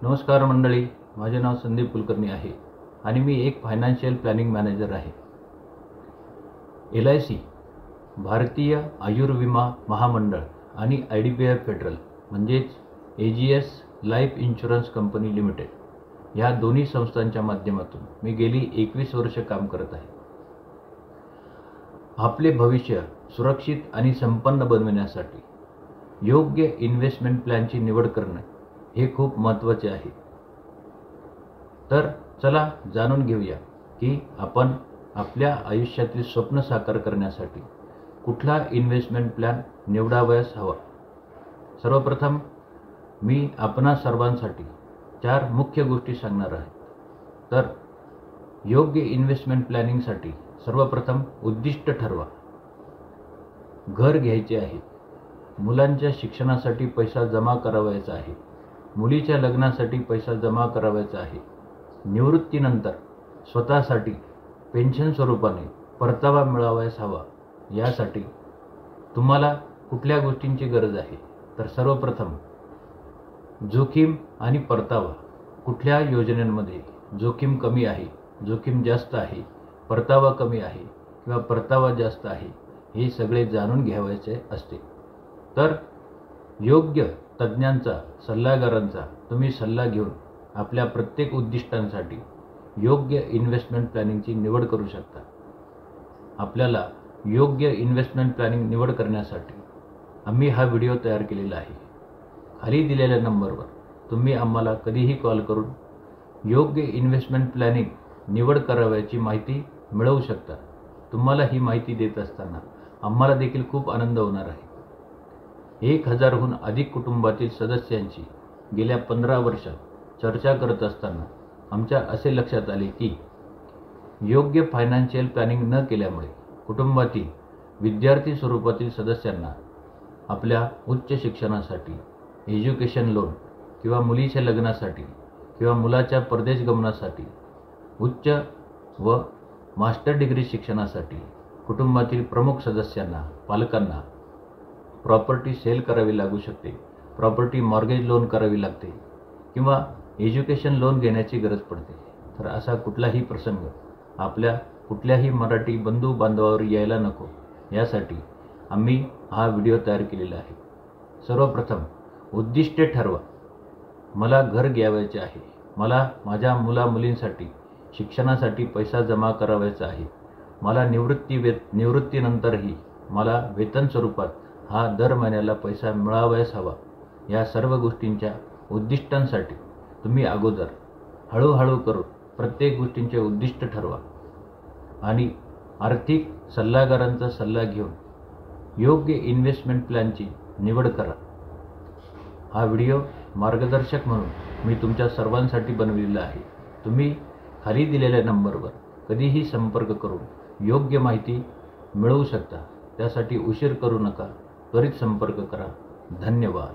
नमस्कार मंडळी, माझे नाव संदीप कुलकर्णी आहे आणि मी एक फायनान्शियल प्लॅनिंग मॅनेजर आहे. LIC भारतीय आयुर्विमा महामंडळ आणि IDPI फेडरल म्हणजेच AGS life insurance company limited या दोन्ही संस्थांच्या माध्यमातून मी गेली 21 वर्ष काम करत आहे. आपले भविष्य सुरक्षित आणि संपन्न बनविण्यासाठी योग्य इन्व्हेस्टमेंट प्लॅनची निवड करणे हे खूप महत्त्वाचे आहे. तर चला जाणून घेऊया की आपण आपल्या आयुष्यातील स्वप्न साकार करण्यासाठी कुठला इन्व्हेस्टमेंट प्लॅन निवडावयास हवा. सर्वप्रथम मी आपणा सर्वांसाठी 4 मुख्य गोष्टी सांगणार आहे. तर योग्य इन्व्हेस्टमेंट प्लॅनिंगसाठी सर्वप्रथम उद्दिष्ट ठरवा. घर घ्यायचे आहे, मुलांच्या शिक्षणासाठी पैसा जमा करावयाचा आहे, मुलीच्या लग्नासाठी पैसा जमा करावयाचा आहे, निवृत्तीनंतर स्वतःसाठी पेन्शन स्वरूपाने परतावा मिळावयास हवा. यासाठी तुम्हाला कुठल्या गोष्टींची गरज आहे? तर सर्वप्रथम जोखीम आणि परतावा. कुठल्या योजनेमध्ये जोखीम कमी आहे, जोखीम जास्त आहे, परतावा कमी आहे किंवा परतावा जास्त आहे, हे सगळे जाणून घ्यावयाचे असते. तर योग्य तज्ज्ञांचा, सल्लागारांचा तुम्ही सल्ला घेऊन आपल्या प्रत्येक उद्दिष्टांसाठी योग्य इन्व्हेस्टमेंट प्लॅनिंगची निवड करू शकता. आपल्याला योग्य इन्व्हेस्टमेंट प्लॅनिंग निवड करण्यासाठी आम्ही हा व्हिडिओ तयार केलेला आहे. खाली दिलेल्या नंबरवर तुम्ही आम्हाला कधीही कॉल करून योग्य इन्व्हेस्टमेंट प्लॅनिंग निवड करावयाची माहिती मिळवू शकता. तुम्हाला ही माहिती देत असताना आम्हाला देखील खूप आनंद होणार आहे. 1000हून अधिक कुटुंबातील सदस्यांची गेल्या 15 वर्षात चर्चा करत असताना आमच्या असे लक्षात आले की योग्य फायनान्शियल प्लॅनिंग न केल्यामुळे कुटुंबातील विद्यार्थी स्वरूपातील सदस्यांना आपल्या उच्च शिक्षणासाठी एज्युकेशन लोन किंवा मुलीच्या लग्नासाठी किंवा मुलाच्या परदेश गमनासाठी उच्च व मास्टर डिग्री शिक्षणासाठी कुटुंबातील प्रमुख सदस्यांना, पालकांना प्रॉपर्टी सेल करावी लागू शकते, प्रॉपर्टी मॉर्गेज लोन करावी लागते किंवा एज्युकेशन लोन घेण्याची गरज पडते. तर असा कुठलाही प्रसंग आपल्या कुठल्याही मराठी बंधू बांधवावर यायला नको, यासाठी आम्ही हा व्हिडिओ तयार केलेला आहे. सर्वप्रथम उद्दिष्टे ठरवा. मला घर घ्यावयाचे आहे, मला माझ्या मुलींसाठी शिक्षणासाठी पैसा जमा करावयाचा आहे, मला निवृत्तीनंतरही मला वेतन स्वरूपात हा दर महिन्याला पैसा मिळावयास हवा. या सर्व गोष्टींच्या उद्दिष्टांसाठी तुम्ही अगोदर हळूहळू करून प्रत्येक गोष्टींचे उद्दिष्ट ठरवा आणि आर्थिक सल्लागारांचा सल्ला घेऊन योग्य इन्व्हेस्टमेंट प्लॅनची निवड करा. हा व्हिडिओ मार्गदर्शक म्हणून मी तुमच्या सर्वांसाठी बनविलेला आहे. तुम्ही खाली दिलेल्या नंबरवर कधीही संपर्क करून योग्य माहिती मिळवू शकता. त्यासाठी उशीर करू नका, त्वरित संपर्क करा. धन्यवाद.